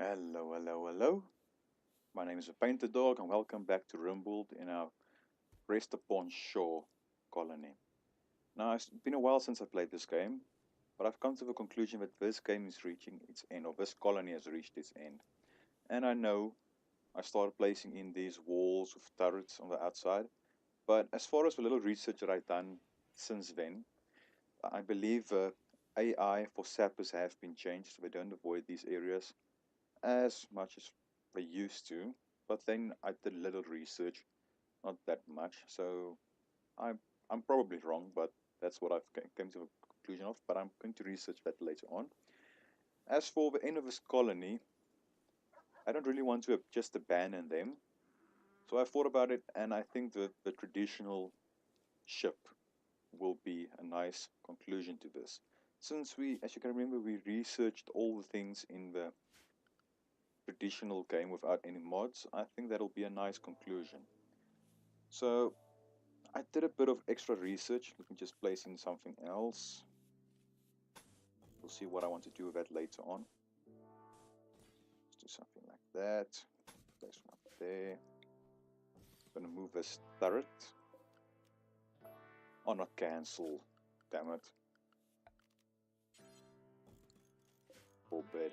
Hello, hello, hello. My name is the Painted Dog and welcome back to RimWorld in our Rest Upon Shore colony. Now, it's been a while since I played this game, but I've come to the conclusion that this game is reaching its end, or this colony has reached its end. And I know I started placing in these walls with turrets on the outside, but as far as the little research that I've done since then, I believe the AI for sappers have been changed so they don't avoid these areas as much as they used to. But then I did a little research, not that much, so I'm I'm probably wrong, but that's what I've came to a conclusion of. But I'm going to research that later on. As for the end of this colony, I don't really want to just abandon them. So I thought about it, and I think that the traditional ship will be a nice conclusion to this. Since we, as you can remember, we researched all the things in the traditional game without any mods, I think that'll be a nice conclusion. So I did a bit of extra research. Let me just place in something else. We'll see what I want to do with that later on. Let's do something like that. Place one up there. I'm gonna move this turret. Oh, not cancel. Damn it. Full bed.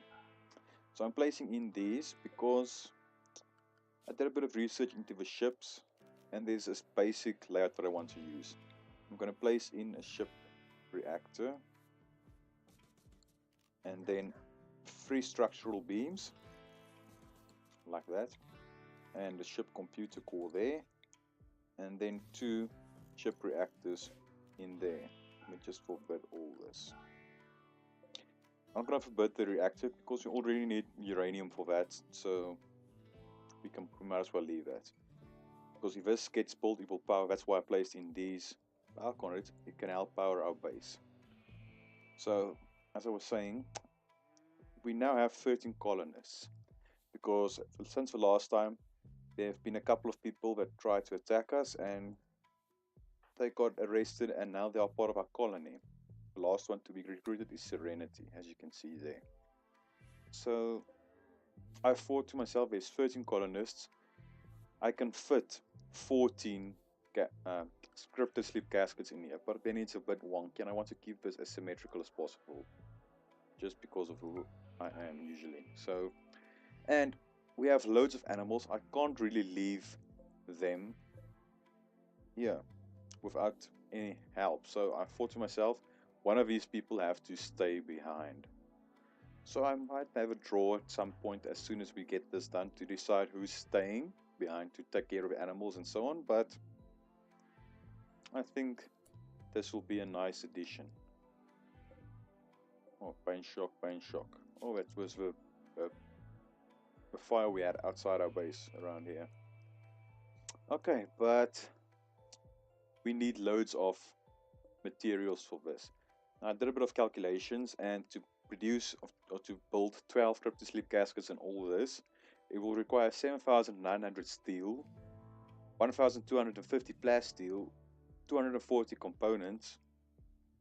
So I'm placing in these because I did a bit of research into the ships, and there's this basic layout that I want to use. I'm going to place in a ship reactor, and then 3 structural beams, like that, and the ship computer core there, and then 2 ship reactors in there. Let me just forbid all this. I'm not going to forbid the reactor because we already need uranium for that, so we might as well leave that. Because if this gets built, it will power. That's why I placed in these power conduits. It can help power our base. So, as I was saying, we now have 13 colonists. Because since the last time, there have been a couple of people that tried to attack us and they got arrested, and now they are part of our colony. The last one to be recruited is Serenity, as you can see there. So, I thought to myself, there's 13 colonists. I can fit 14 scripted sleep caskets in here, but then it's a bit wonky, and I want to keep this as symmetrical as possible, just because of who I am usually. So, and we have loads of animals. I can't really leave them here without any help. So I thought to myself, one of these people have to stay behind. So I might have a draw at some point as soon as we get this done to decide who's staying behind to take care of the animals and so on, but I think this will be a nice addition. Oh, pain shock, pain shock. Oh, that was the fire we had outside our base around here. Okay, but we need loads of materials for this. I did a bit of calculations, and to produce or to build 12 crypto sleep caskets and all this, it will require 7,900 steel, 1,250 plasteel, 240 components,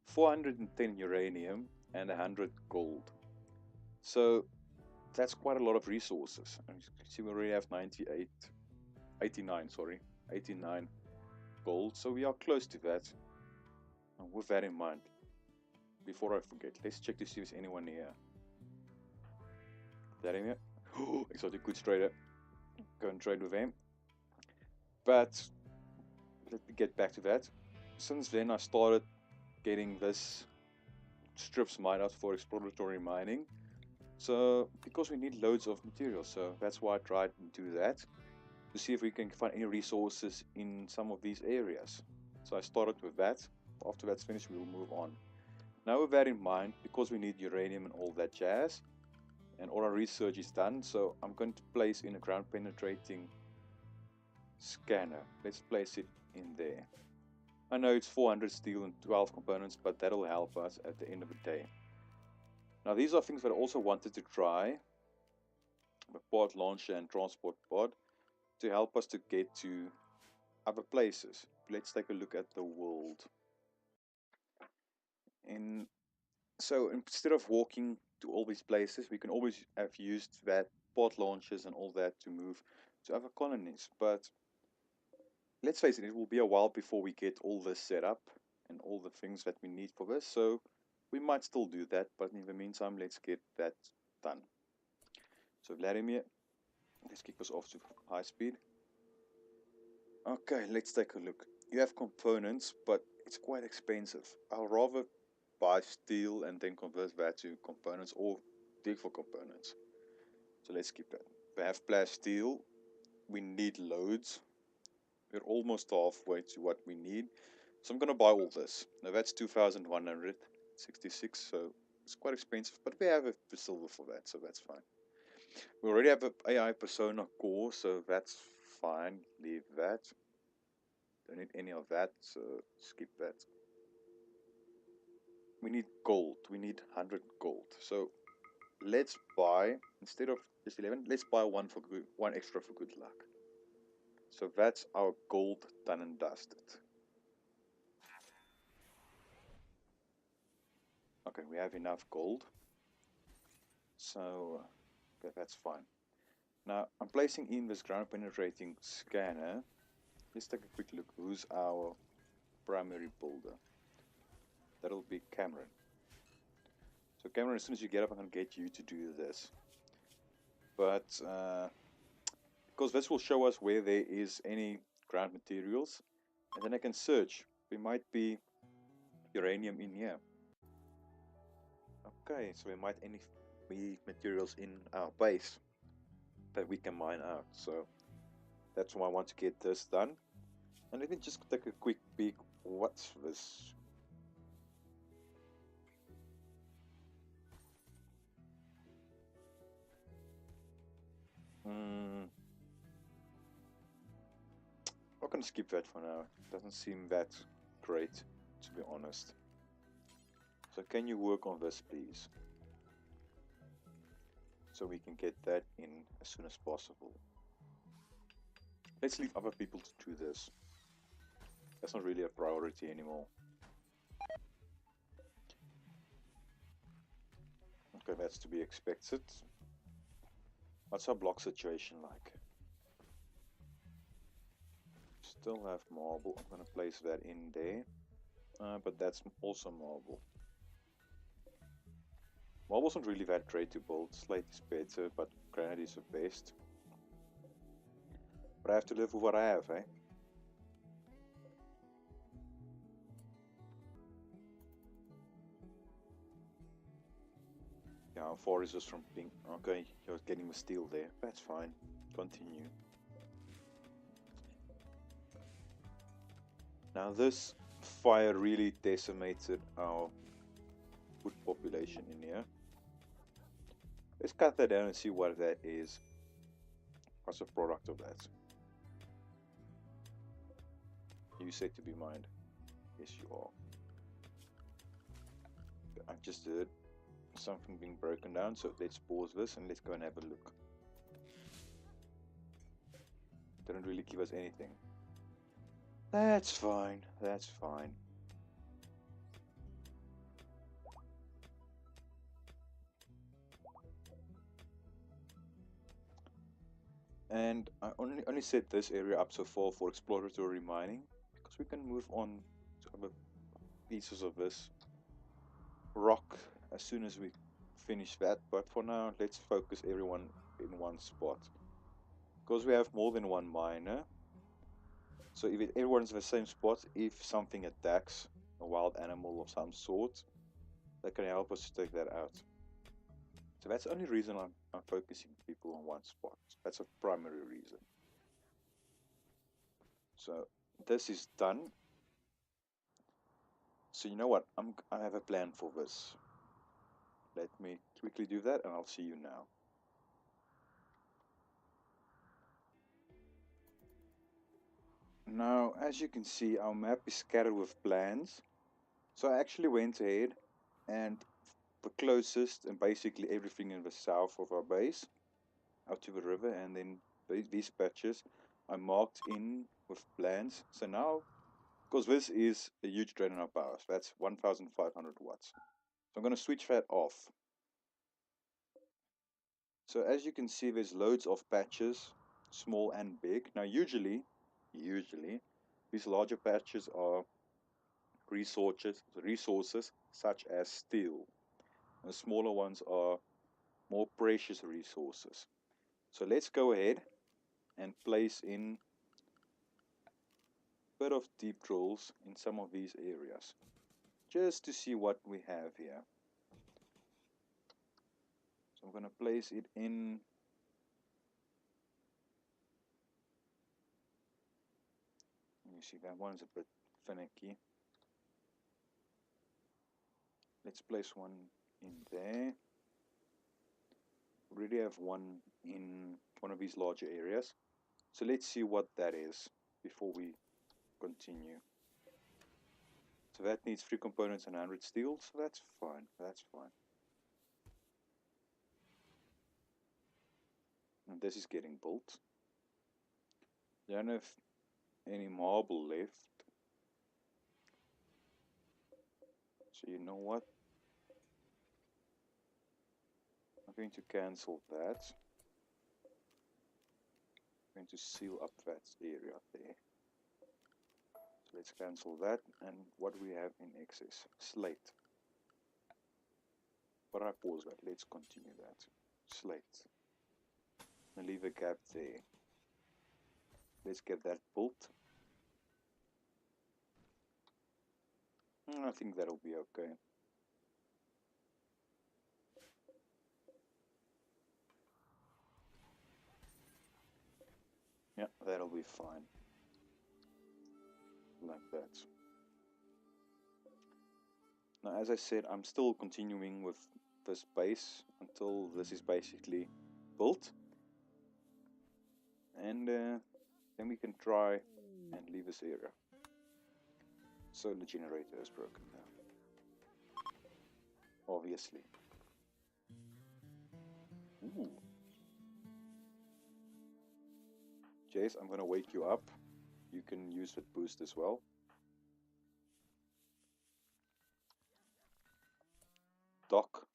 410 uranium, and 100 gold. So that's quite a lot of resources. And you can see we already have 89 gold, so we are close to that. And with that in mind, before I forget, let's check to see if there's anyone here. That in here? Oh, exotic goods trader. Go and trade with them. But let me get back to that. Since then, I started getting this strips mined out for exploratory mining. So, because we need loads of materials, so that's why I tried to do that, to see if we can find any resources in some of these areas. So I started with that. After that's finished, we will move on. Now with that in mind, because we need uranium and all that jazz, and all our research is done, so I'm going to place in a ground penetrating scanner. Let's place it in there. I know it's 400 steel and 12 components, but that'll help us at the end of the day. Now these are things that I also wanted to try, the pod launcher and transport pod, to help us to get to other places. Let's take a look at the world. So instead of walking to all these places. We can always have used that pod launches and all that to move to other colonies. But let's face it, it will be a while before we get all this set up and all the things that we need for this. So we might still do that, but in the meantime, let's get that done. So Vladimir, let's kick us off to high speed. Okay, let's take a look. You have components, but it's quite expensive. I'll rather buy steel and then convert that to components or dig for components. So let's skip that. We have plasteel. We need loads. We're almost halfway to what we need. So I'm going to buy all this. Now that's 2,166, so it's quite expensive, but we have a silver for that, so that's fine. We already have an AI persona core, so that's fine. Leave that. Don't need any of that, so skip that. We need gold. We need 100 gold. So let's buy, instead of just 11, let's buy one extra for good luck. So that's our gold done and dusted. Okay, we have enough gold. So, okay, that's fine. Now, I'm placing in this ground penetrating scanner. Let's take a quick look. Who's our primary builder? That'll be Cameron. So Cameron, as soon as you get up, I'm going to get you to do this. But, because this will show us where there is any ground materials. And then I can search. There might be uranium in here. Okay, so there might be materials in our base that we can mine out. So that's why I want to get this done. And let me just take a quick peek. What's this? I'm gonna skip that for now. It doesn't seem that great, to be honest. So can you work on this, please? So we can get that in as soon as possible. Let's leave other people to do this. That's not really a priority anymore. Okay, that's to be expected. What's our block situation like? Still have marble. I'm gonna place that in there. But that's also marble. Marble's not really that great to build. Slate is better, but granite is the best. But I have to live with what I have, eh? Yeah, how far is this from being... Okay, you're getting the steel there. That's fine. Continue. Now this fire really decimated our wood population in here. Let's cut that down and see what that is. What's the product of that? You said to be mined. Yes, you are. I just heard something being broken down, so let's pause this and let's go and have a look. Didn't really give us anything. That's fine, that's fine. And I only set this area up so far for exploratory mining, because we can move on to other pieces of this rock as soon as we finish that. But for now, let's focus everyone in one spot, because we have more than one miner. So if everyone's in the same spot, if something attacks a wild animal of some sort, that can help us to take that out. So that's the only reason I'm focusing people on one spot. That's a primary reason. So this is done. So you know what? I have a plan for this. Let me quickly do that and I'll see you now. Now, as you can see, our map is scattered with plans. So I actually went ahead and the closest and basically everything in the south of our base out to the river, and then these patches I marked in with plans. So now, because this is a huge drain on our power, so that's 1500 watts. So I'm going to switch that off. So as you can see, there's loads of patches, small and big. Now usually these larger patches are resources such as steel. And the smaller ones are more precious resources. So let's go ahead and place in a bit of deep drills in some of these areas, just to see what we have here. So I'm going to place it in. You see that one's a bit finicky. Let's place one in there. We already have one in one of these larger areas. So let's see what that is before we continue. So that needs 3 components and 100 steel, so that's fine, that's fine. And this is getting built. Don't have any marble left. So you know what? I'm going to cancel that. I'm going to seal up that area there. So let's cancel that. And what do we have in excess? Slate. But I pause that. Let's continue that. Slate. And leave a gap there. Let's get that built. I think that'll be okay. Yeah, that'll be fine. Like that. Now, as I said, I'm still continuing with this base until this is basically built. And then we can try and leave this area. Solar generator is broken now. Obviously. Ooh. Jace, I'm gonna wake you up. You can use that boost as well. Doc.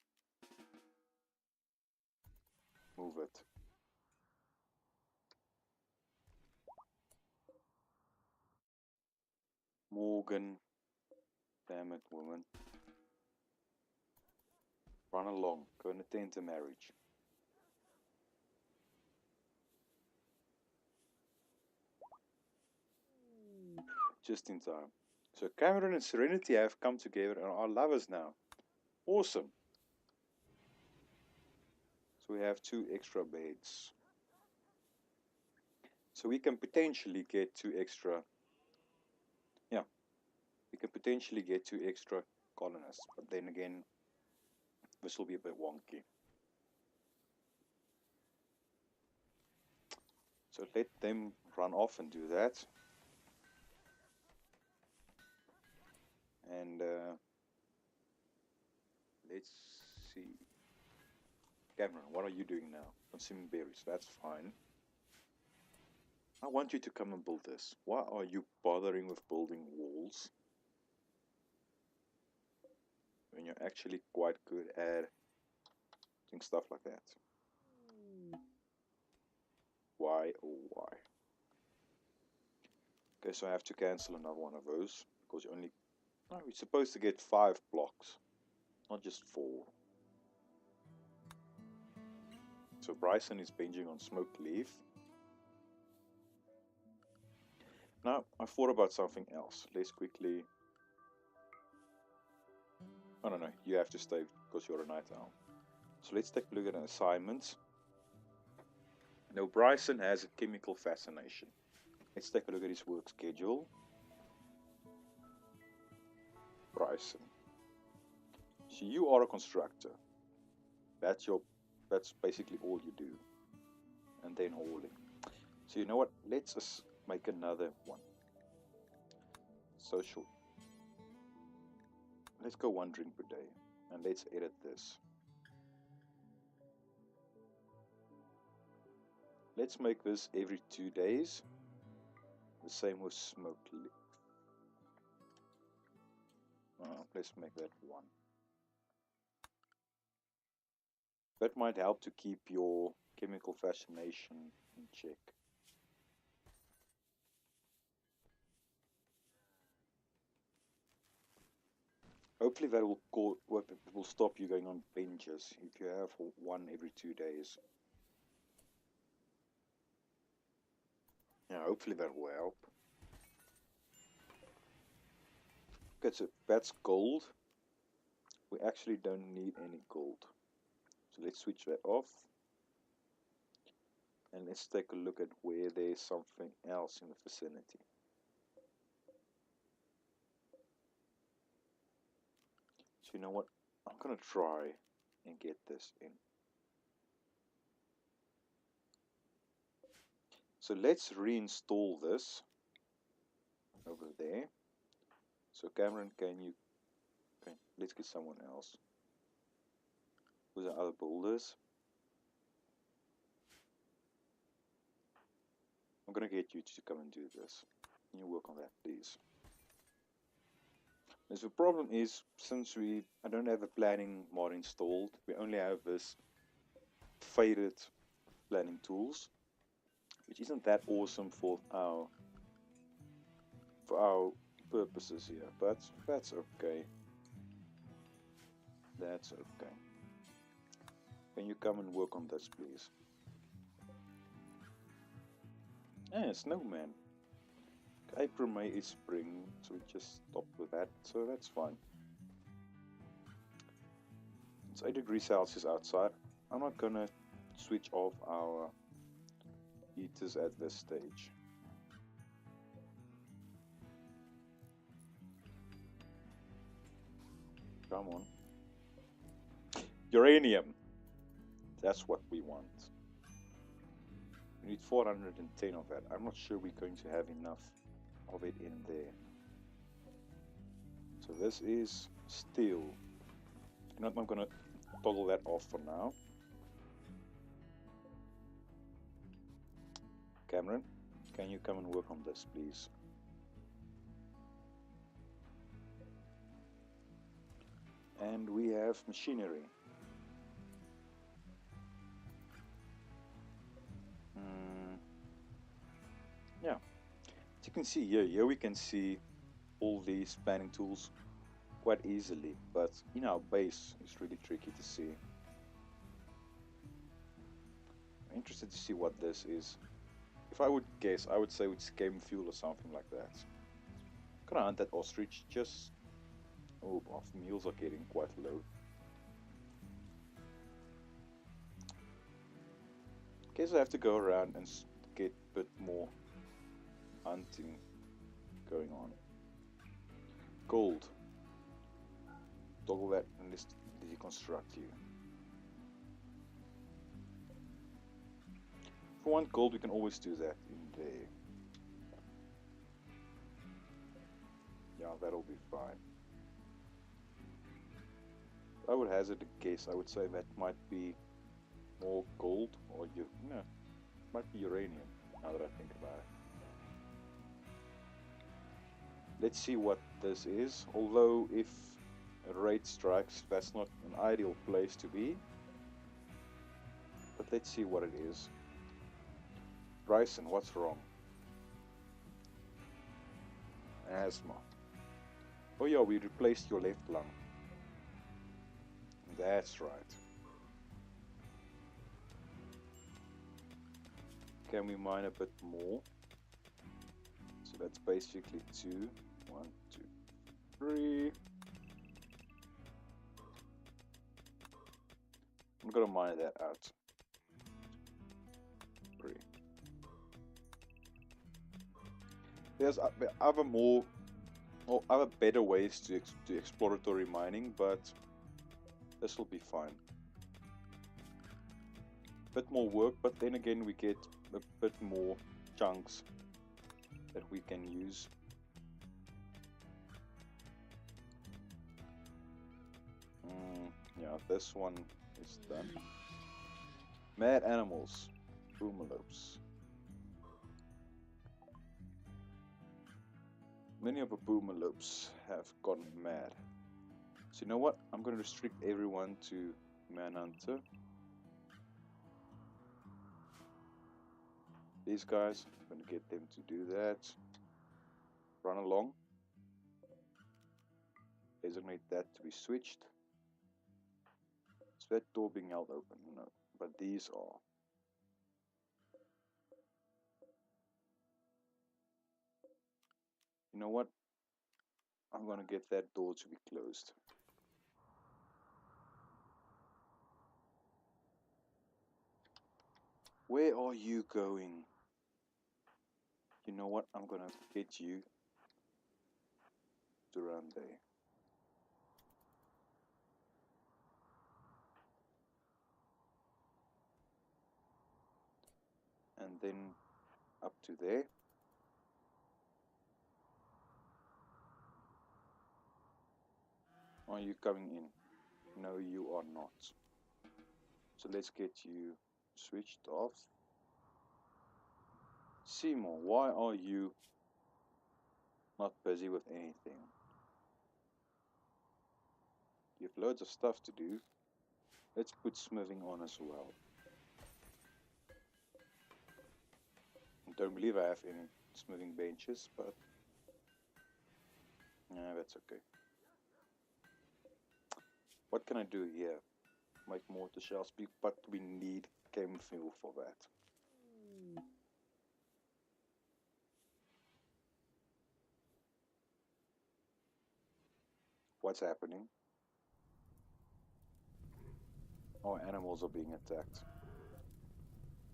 Move it. Morgan. Damn it, woman. Run along. Go and attend to marriage. Just in time. So Cameron and Serenity have come together and are lovers now. Awesome. So we have 2 extra beds. So we can potentially get 2 extra. Yeah. We can potentially get 2 extra colonists. But then again, this will be a bit wonky. So let them run off and do that. And let's see. Cameron, what are you doing now? Consuming berries, that's fine. I want you to come and build this. Why are you bothering with building walls when you're actually quite good at doing stuff like that? Why, oh why? Okay, so I have to cancel another one of those because you only... Oh, we're supposed to get 5 blocks, not just 4. So Bryson is binging on smoked leaf. Now, I thought about something else. Let's quickly... Oh, no, you have to stay because you're a night owl. So let's take a look at an assignment. Now, Bryson has a chemical fascination. Let's take a look at his work schedule. Bryson. So you are a constructor. That's basically all you do. And then hauling. So you know what? Let's just make another one. Social. Let's go 1 drink per day. And let's edit this. Let's make this every 2 days. The same with smoked leaf. Let's make that 1. That might help to keep your chemical fascination in check. Hopefully that will stop you going on binges if you have one every 2 days. Yeah, hopefully that will help. Okay, so that's gold. We actually don't need any gold. So let's switch that off. And let's take a look at where there's something else in the vicinity. So you know what? I'm gonna try and get this in. So let's reinstall this over there. So Cameron, can you... Okay, let's get someone else. Who's the other builders? I'm gonna get you to come and do this. Can you work on that, please? Because the problem is, since I don't have a planning mod installed, we only have this faded planning tools, which isn't that awesome for our purposes here, but that's okay. That's okay. Can you come and work on this, please? Snowman. April, May is spring, so we just stop with that, so that's fine. It's 8 degrees Celsius outside. I'm not gonna switch off our heaters at this stage. Come on. Uranium! That's what we want. We need 410 of that. I'm not sure we're going to have enough of it in there. So this is steel. You know what, I'm gonna toggle that off for now. Cameron, can you come and work on this, please? And we have machinery. Yeah, as you can see here we can see all these planning tools quite easily, but in our base it's really tricky to see. I'm interested to see what this is. If I would guess, I would say it's game fuel or something like that. I'm gonna hunt that ostrich, just... Oh, our meals are getting quite low. Guess I have to go around and get a bit more hunting going on. Gold. Toggle that and let's deconstruct you. If we want gold, we can always do that in there. Yeah, that'll be fine. I would hazard a guess. I would say that might be more gold, or might be uranium, now that I think about it. Let's see what this is. Although if a raid strikes, that's not an ideal place to be. But let's see what it is. Bryson, what's wrong? Asthma. Oh yeah, we replaced your left lung. That's right. Can we mine a bit more? So that's basically 2. 1, 2, 3. I'm gonna mine that out. 3. There's other better ways to do exploratory mining, but this will be fine. Bit more work, but then again we get a bit more chunks that we can use. Yeah, this one is done. Mad animals, boomalopes. Many of the boomalopes have gone mad. So you know what? I'm going to restrict everyone to Manhunter. these guys. I'm going to get them to do that. Run along. Designate that to be switched. Is that door being held open? No, but these are. You know what? I'm going to get that door to be closed. Where are you going? You know what? I'm going to get you to run there. And then up to there. Are you coming in? No, you are not. So let's get you switched off. Seymour, why are you not busy with anything? You have loads of stuff to do. Let's put smithing on as well. I don't believe I have any smithing benches, but yeah, that's okay. What can I do here? Make mortar shells, but we need chem fuel for that. What's happening? Our animals are being attacked.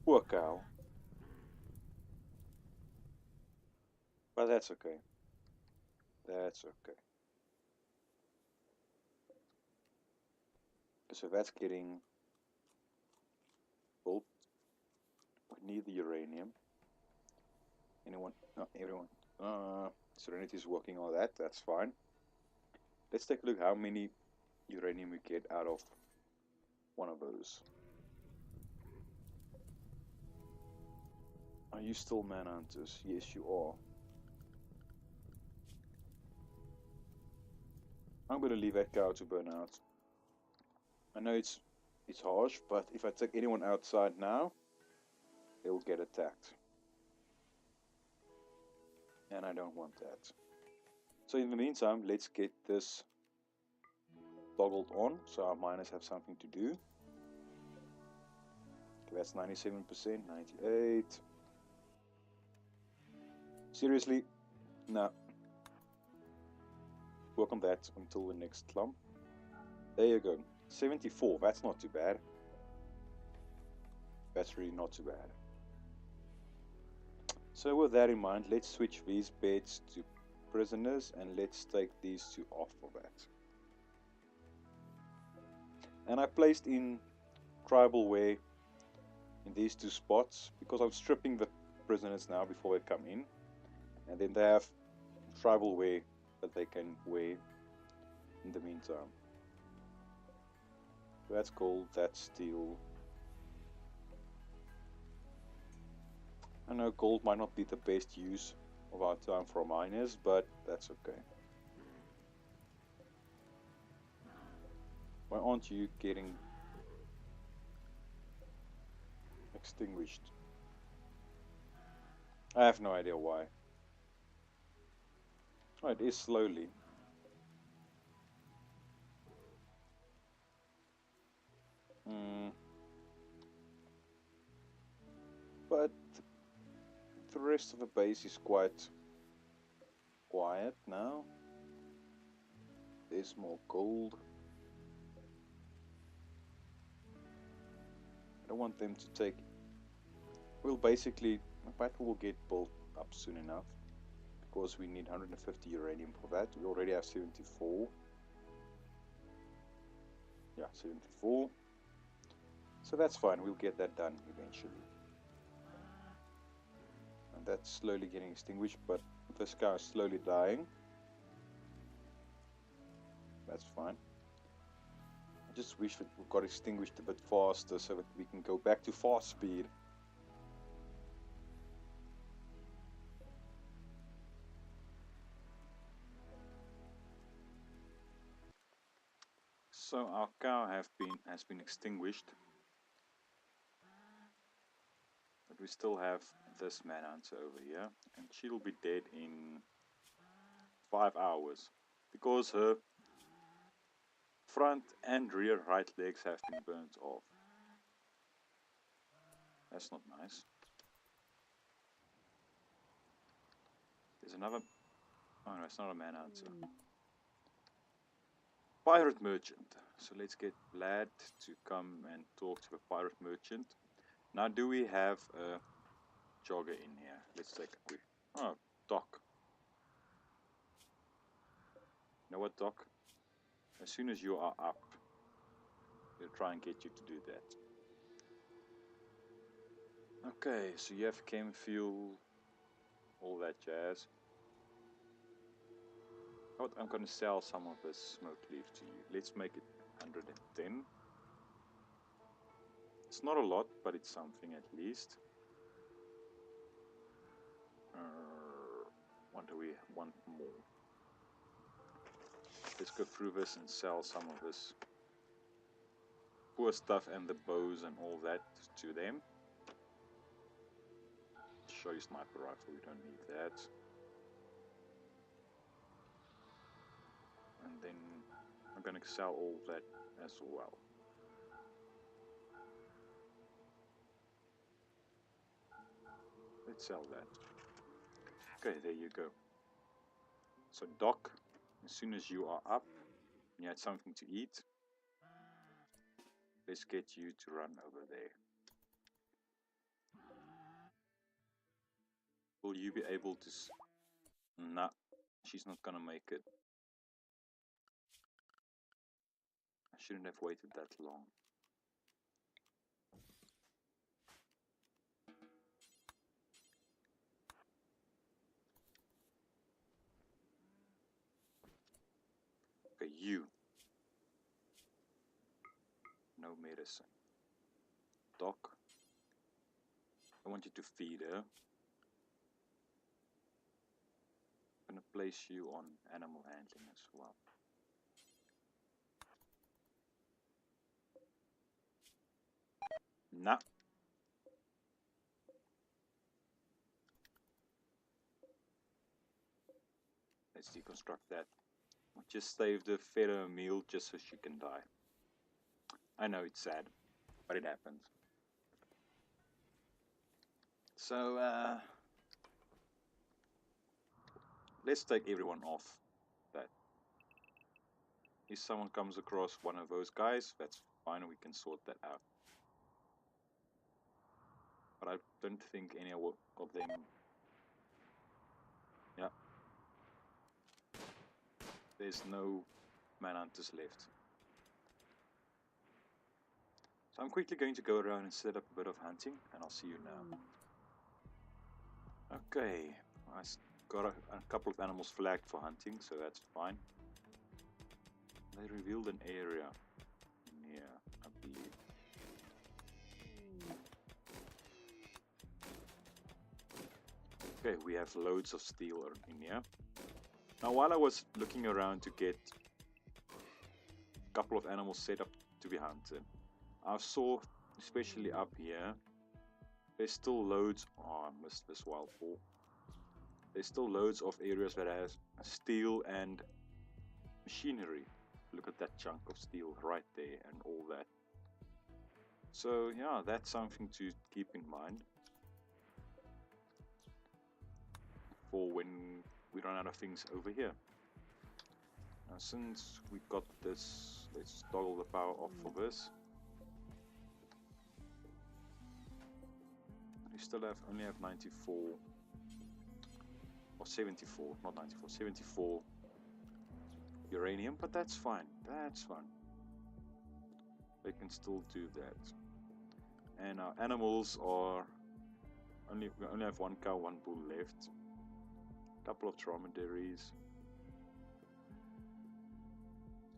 Poor cow. But that's okay. That's okay. So that's getting built. We need the uranium. Anyone? No, everyone. Serenity is working on that. That's fine. Let's take a look how many uranium we get out of one of those. Are you still manhunters? Yes, you are. I'm going to leave that cow to burn out. I know it's harsh, but if I take anyone outside now, they will get attacked. And I don't want that. So in the meantime, let's get this toggled on so our miners have something to do. Okay, that's 97%, 98%. Seriously? No. Work on that until the next clump. There you go. 74, that's not too bad. That's really not too bad. So with that in mind, let's switch these beds to prisoners and let's take these two off for that. And I placed in tribal wear in these two spots because I'm stripping the prisoners now before they come in, and then they have tribal wear that they can wear in the meantime. That's gold, that's steel. I know gold might not be the best use of our time for miners, but that's okay. Why aren't you getting extinguished? I have no idea why. Oh, it is slowly. But the rest of the base is quite quiet now. There's more gold. I don't want them to take. We'll basically, the battle will get built up soon enough because we need 150 uranium for that. We already have 74. Yeah, 74. So that's fine, we'll get that done eventually. And that's slowly getting extinguished, but this guy is slowly dying. That's fine. I just wish that we got extinguished a bit faster so that we can go back to fast speed. So our cow has been extinguished. But we still have this manhunter over here, and she'll be dead in 5 hours because her front and rear right legs have been burnt off. That's not nice. There's another. Oh no, it's not a manhunter. Pirate merchant. So let's get Vlad to come and talk to the pirate merchant. Now, do we have a jogger in here? Let's take a quick. Oh, Doc. You know what, Doc? As soon as you are up, we'll try and get you to do that. Okay, so you have chem fuel, all that jazz. I'm going to sell some of this smoke leaf to you. Let's make it 110. It's not a lot, but it's something at least. What do we want more? Let's go through this and sell some of this poor stuff and the bows and all that to them. Show you sniper rifle, we don't need that. And then I'm going to sell all that as well. Let's sell that. Okay, there you go. So Doc, as soon as you are up, you had something to eat, let's get you to run over there. Will you be able to... Nah, she's not gonna make it. I shouldn't have waited that long. Okay, you. No medicine. Doc, I want you to feed her. I'm gonna place you on animal handling as well. Nah. Let's deconstruct that. Just save the fed her a meal just so she can die. I know it's sad, but it happens. So, let's take everyone off that. If someone comes across one of those guys, that's fine, we can sort that out. But I don't think any of them... Yeah. There's no manhunters left. So I'm quickly going to go around and set up a bit of hunting, and I'll see you now. Okay, I got a couple of animals flagged for hunting, so that's fine. They revealed an area in here, I believe. Okay, we have loads of steel in here. Now, while I was looking around to get a couple of animals set up to be hunted, I saw, especially up here, there's still loads... Oh, I missed this wild boar. There's still loads of areas that has steel and machinery. Look at that chunk of steel right there and all that. So yeah, that's something to keep in mind for when we run out of things over here. Now, since we got this, let's toggle the power off for this. We still only have 94 or 74, not 94, 74 uranium, but that's fine. That's fine. They can still do that. And our animals are we only have one cow, one bull left. A couple of dromedaries.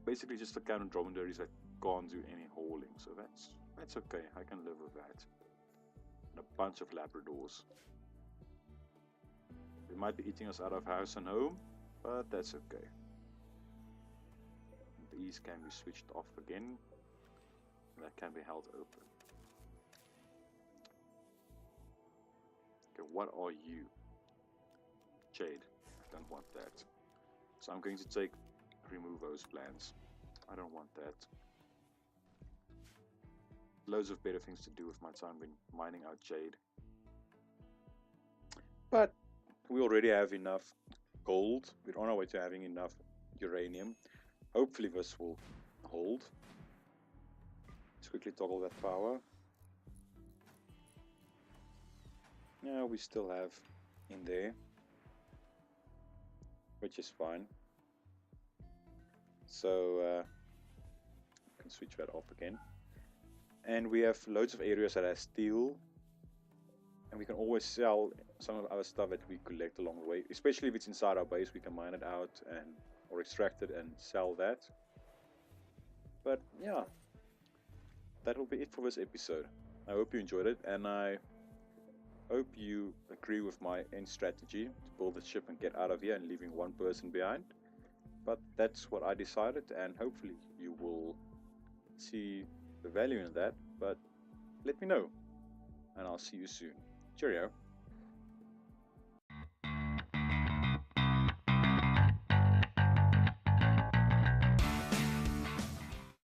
Basically just a count of dromedaries that can't do any hauling, so that's okay. I can live with that. And a bunch of Labradors. They might be eating us out of house and home, but that's okay. These can be switched off again. That can be held open. what are you? Jade. I don't want that. So I'm going to remove those plants. I don't want that. Loads of better things to do with my time than mining out jade. But we already have enough gold. We're on our way to having enough uranium. Hopefully this will hold. Let's quickly toggle that power. Yeah, we still have in there, which is fine. So I can switch that off again. And we have loads of areas that have steel, and we can always sell some of our stuff that we collect along the way, especially if it's inside our base. We can mine it out or extract it and sell that. But yeah, that'll be it for this episode. I hope you enjoyed it, and I hope you agree with my end strategy to build a ship and get out of here and leaving one person behind. But that's what I decided, and hopefully you will see the value in that. But let me know, and I'll see you soon. Cheerio.